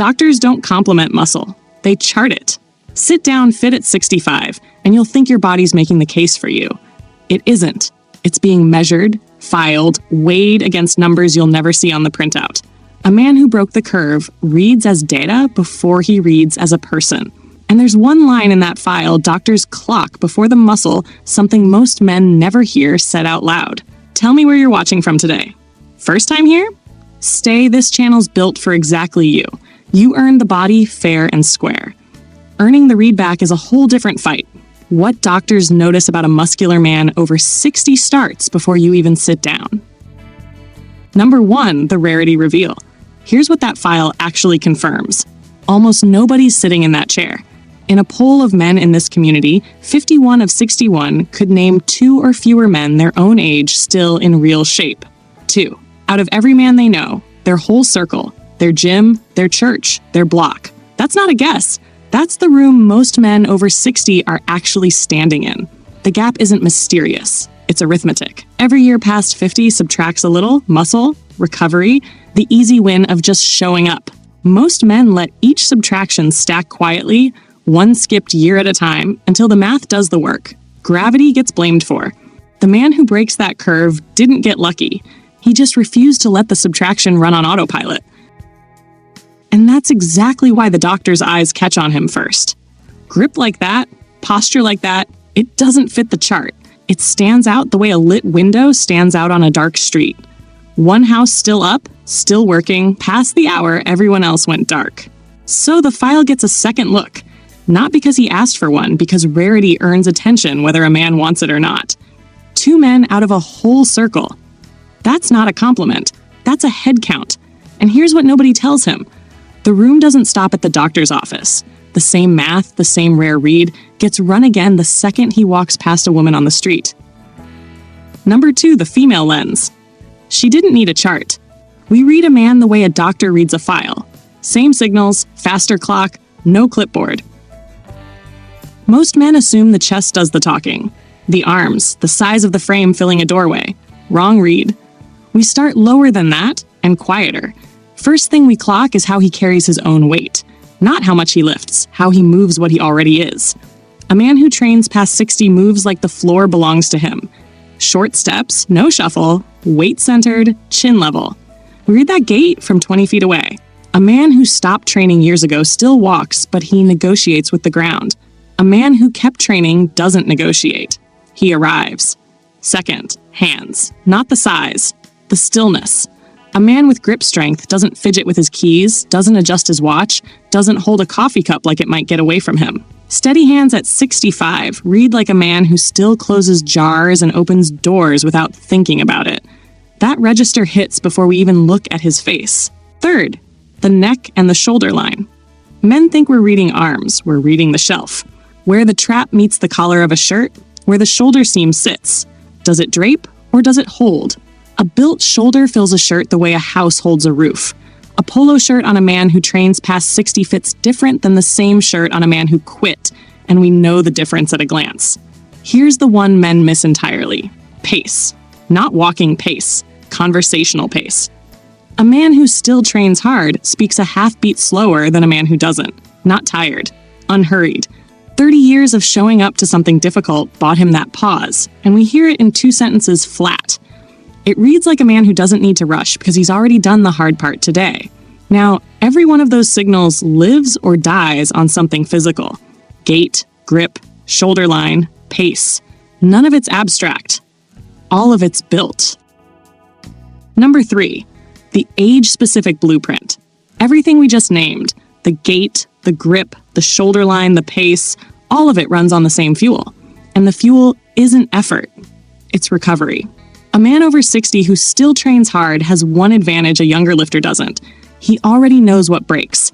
Doctors don't compliment muscle, they chart it. Sit down fit at 65, and you'll think your body's making the case for you. It isn't. It's being measured, filed, weighed against numbers you'll never see on the printout. A man who broke the curve reads as data before he reads as a person. And there's one line in that file doctors clock before the muscle, something most men never hear said out loud. Tell me where you're watching from today. First time here? Stay, this channel's built for exactly you. You earned the body fair and square. Earning the readback is a whole different fight. What doctors notice about a muscular man over 60 starts before you even sit down. Number 1, the rarity reveal. Here's what that file actually confirms. Almost nobody's sitting in that chair. In a poll of men in this community, 51 of 61 could name 2 or fewer men their own age still in real shape. 2. Out of every man they know, their whole circle, their gym, their church, their block. That's not a guess. That's the room most men over 60 are actually standing in. The gap isn't mysterious. It's arithmetic. Every year past 50 subtracts a little, muscle, recovery, the easy win of just showing up. Most men let each subtraction stack quietly, one skipped year at a time, until the math does the work. Gravity gets blamed for. The man who breaks that curve didn't get lucky. He just refused to let the subtraction run on autopilot. And that's exactly why the doctor's eyes catch on him first. Grip like that, posture like that, it doesn't fit the chart. It stands out the way a lit window stands out on a dark street. One house still up, still working, past the hour everyone else went dark. So the file gets a second look. Not because he asked for one, because rarity earns attention whether a man wants it or not. 2 men out of a whole circle. That's not a compliment. That's a head count. And here's what nobody tells him. The room doesn't stop at the doctor's office. The same math, the same rare read, gets run again the second he walks past a woman on the street. Number 2, the female lens. She didn't need a chart. We read a man the way a doctor reads a file. Same signals, faster clock, no clipboard. Most men assume the chest does the talking. The arms, the size of the frame filling a doorway. Wrong read. We start lower than that and quieter. First thing we clock is how he carries his own weight. Not how much he lifts, how he moves what he already is. A man who trains past 60 moves like the floor belongs to him. Short steps, no shuffle, weight-centered, chin level. We read that gait from 20 feet away. A man who stopped training years ago still walks, but he negotiates with the ground. A man who kept training doesn't negotiate. He arrives. Second, hands. Not the size, the stillness. A man with grip strength doesn't fidget with his keys, doesn't adjust his watch, doesn't hold a coffee cup like it might get away from him. Steady hands at 65 read like a man who still closes jars and opens doors without thinking about it. That register hits before we even look at his face. Third, the neck and the shoulder line. Men think we're reading arms, we're reading the shelf. Where the trap meets the collar of a shirt, where the shoulder seam sits. Does it drape or does it hold? A built shoulder fills a shirt the way a house holds a roof. A polo shirt on a man who trains past 60 fits different than the same shirt on a man who quit, and we know the difference at a glance. Here's the one men miss entirely. Pace. Not walking pace, conversational pace. A man who still trains hard speaks a half beat slower than a man who doesn't. Not tired. Unhurried. 30 years of showing up to something difficult bought him that pause, and we hear it in 2 sentences flat. It reads like a man who doesn't need to rush because he's already done the hard part today. Now, every one of those signals lives or dies on something physical. Gait, grip, shoulder line, pace. None of it's abstract. All of it's built. Number 3, the age-specific blueprint. Everything we just named, the gait, the grip, the shoulder line, the pace, all of it runs on the same fuel. And the fuel isn't effort. It's recovery. A man over 60 who still trains hard has one advantage a younger lifter doesn't. He already knows what breaks.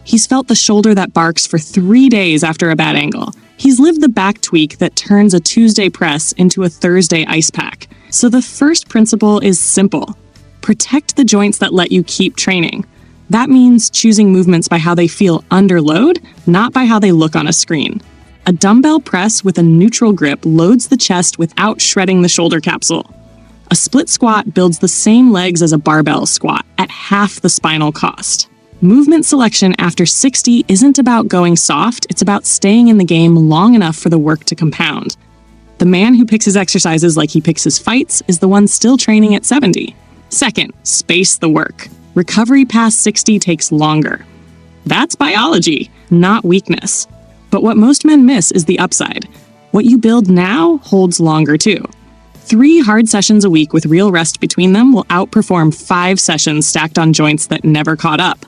He's felt the shoulder that barks for 3 days after a bad angle. He's lived the back tweak that turns a Tuesday press into a Thursday ice pack. So the first principle is simple. Protect the joints that let you keep training. That means choosing movements by how they feel under load, not by how they look on a screen. A dumbbell press with a neutral grip loads the chest without shredding the shoulder capsule. A split squat builds the same legs as a barbell squat at half the spinal cost. Movement selection after 60 isn't about going soft, it's about staying in the game long enough for the work to compound. The man who picks his exercises like he picks his fights is the one still training at 70. Second, space the work. Recovery past 60 takes longer. That's biology, not weakness. But what most men miss is the upside. What you build now holds longer too. 3 hard sessions a week with real rest between them will outperform 5 sessions stacked on joints that never caught up.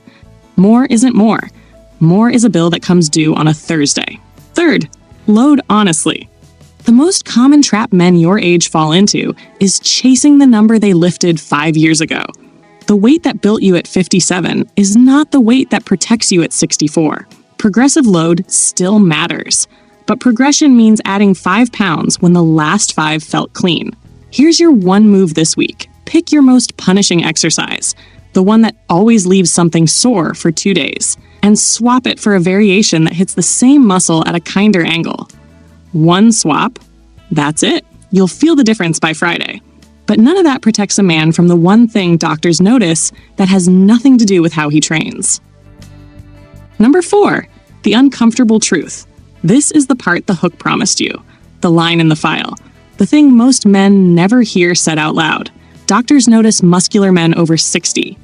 More isn't more. More is a bill that comes due on a Thursday. Third, load honestly. The most common trap men your age fall into is chasing the number they lifted 5 years ago. The weight that built you at 57 is not the weight that protects you at 64. Progressive load still matters, but progression means adding 5 pounds when the last 5 felt clean. Here's your one move this week. Pick your most punishing exercise, the one that always leaves something sore for 2 days, and swap it for a variation that hits the same muscle at a kinder angle. One swap, that's it. You'll feel the difference by Friday. But none of that protects a man from the one thing doctors notice that has nothing to do with how he trains. Number 4, the uncomfortable truth. This is the part the hook promised you, the line in the file, the thing most men never hear said out loud. Doctors notice muscular men over 60.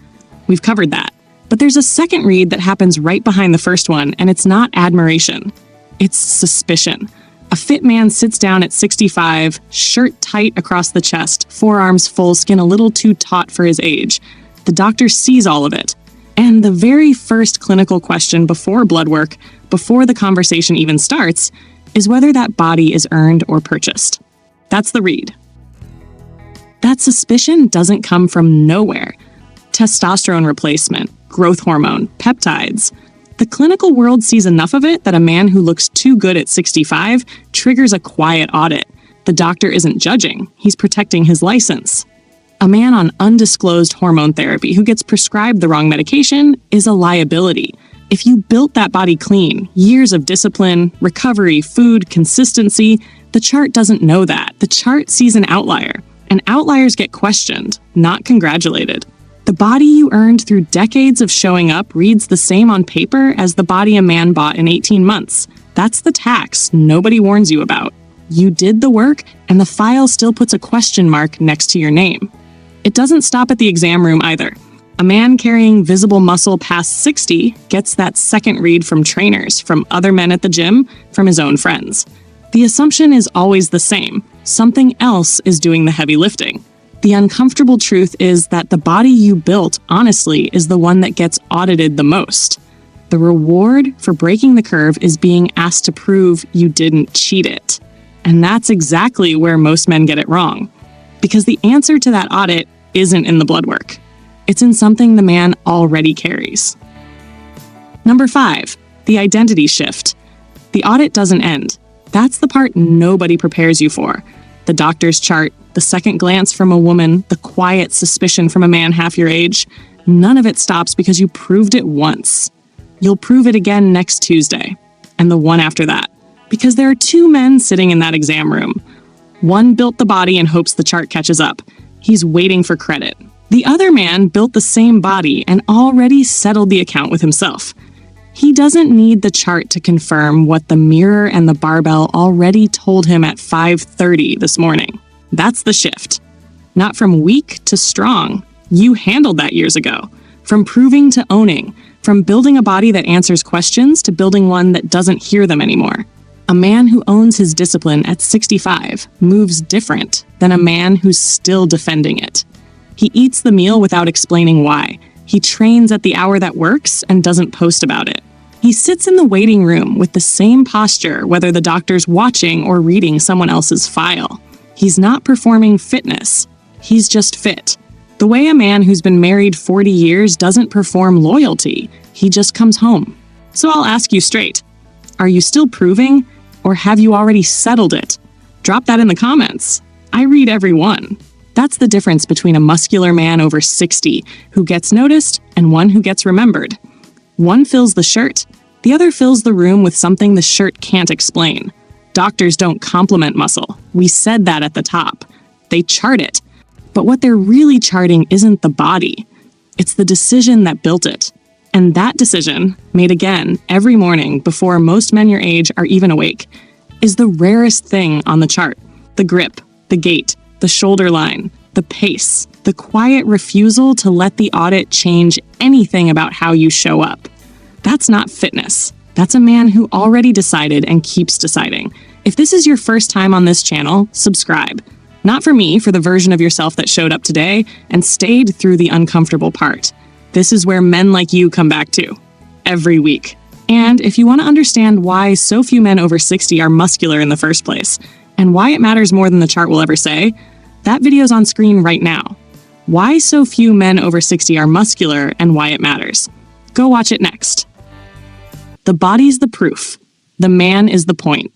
We've covered that. But there's a second read that happens right behind the first one, and it's not admiration. It's suspicion. A fit man sits down at 65, shirt tight across the chest, forearms full, skin a little too taut for his age. The doctor sees all of it. And the very first clinical question before blood work, before the conversation even starts, is whether that body is earned or purchased. That's the read. That suspicion doesn't come from nowhere. Testosterone replacement, growth hormone, peptides. The clinical world sees enough of it that a man who looks too good at 65 triggers a quiet audit. The doctor isn't judging, he's protecting his license. A man on undisclosed hormone therapy who gets prescribed the wrong medication is a liability. If you built that body clean, years of discipline, recovery, food, consistency, the chart doesn't know that. The chart sees an outlier, and outliers get questioned, not congratulated. The body you earned through decades of showing up reads the same on paper as the body a man bought in 18 months. That's the tax nobody warns you about. You did the work, and the file still puts a question mark next to your name. It doesn't stop at the exam room either. A man carrying visible muscle past 60 gets that second read from trainers, from other men at the gym, from his own friends. The assumption is always the same. Something else is doing the heavy lifting. The uncomfortable truth is that the body you built, honestly, is the one that gets audited the most. The reward for breaking the curve is being asked to prove you didn't cheat it. And that's exactly where most men get it wrong. Because the answer to that audit isn't in the blood work. It's in something the man already carries. Number 5, the identity shift. The audit doesn't end. That's the part nobody prepares you for. The doctor's chart, the second glance from a woman, the quiet suspicion from a man half your age, none of it stops because you proved it once. You'll prove it again next Tuesday, and the one after that. Because there are 2 men sitting in that exam room. One built the body and hopes the chart catches up. He's waiting for credit. The other man built the same body and already settled the account with himself. He doesn't need the chart to confirm what the mirror and the barbell already told him at 5:30 this morning. That's the shift. Not from weak to strong. You handled that years ago. From proving to owning. From building a body that answers questions to building one that doesn't hear them anymore. A man who owns his discipline at 65 moves different than a man who's still defending it. He eats the meal without explaining why. He trains at the hour that works and doesn't post about it. He sits in the waiting room with the same posture whether the doctor's watching or reading someone else's file. He's not performing fitness. He's just fit. The way a man who's been married 40 years doesn't perform loyalty. He just comes home. So I'll ask you straight. Are you still proving, or have you already settled it? Drop that in the comments. I read every one. That's the difference between a muscular man over 60 who gets noticed and one who gets remembered. One fills the shirt, the other fills the room with something the shirt can't explain. Doctors don't compliment muscle. We said that at the top. They chart it. But what they're really charting isn't the body. It's the decision that built it. And that decision, made again every morning before most men your age are even awake, is the rarest thing on the chart. The grip, the gait, the shoulder line, the pace, the quiet refusal to let the audit change anything about how you show up. That's not fitness. That's a man who already decided and keeps deciding. If this is your first time on this channel, subscribe. Not for me, for the version of yourself that showed up today and stayed through the uncomfortable part. This is where men like you come back to. Every week. And if you want to understand why so few men over 60 are muscular in the first place, and why it matters more than the chart will ever say, that video's on screen right now. Why so few men over 60 are muscular and why it matters. Go watch it next. The body's the proof. The man is the point.